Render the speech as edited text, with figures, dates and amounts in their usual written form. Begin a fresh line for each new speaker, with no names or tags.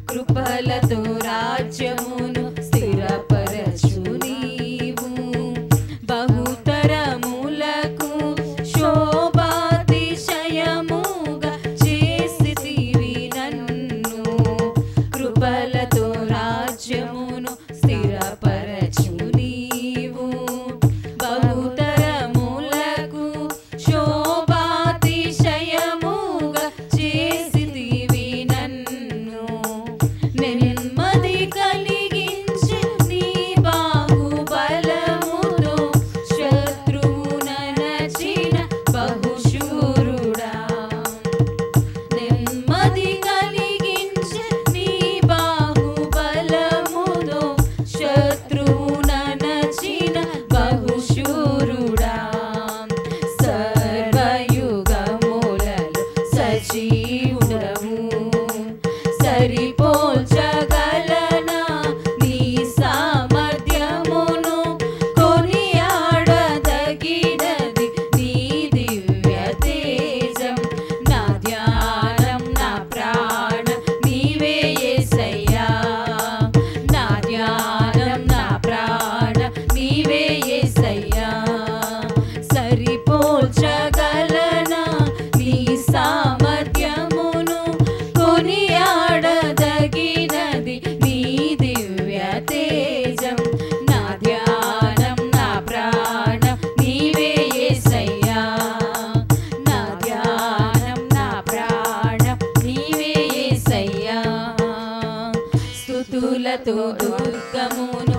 కృపలతో రాజ్యమును స్థిరపరచు నీవు బహుతరములకు శోభాతిశయముగా చేసితివి నన్ను కృపలతో రాజ్యమును స్థిరపరచు నీవు బహుతరములకు శోభాతిశయముగా చేసితివి నన్ను నెమ్మది కలిగించి నీ బాహుబలముతో శత్రువుననచిన బహుశూరుడా నెమ్మది కలిగించి నీ బాహుబలముతో శత్రువుననచిన బహుశూరుడా సర్వయుగములలో సజీవుడవు సరిపోల్చగలనా నీ సామర్థ్యమును కొనియాడదగినది నీ దివ్య తేజం నా ధ్యానం నా ప్రాణం నీవే యేసయ్యా నా ధ్యానం నా ప్రాణం నీవే యేసయ్యా సరిపోల్చగలనా నీ సామర్థ్యమును కొనియాడదగినది నీ దివ్య తేజం నా ధ్యానం నా ప్రాణం నీవే యేసయ్యా నా ధ్యానం నా ప్రాణం నీవే యేసయ్యా స్తుతులతో దుర్గమును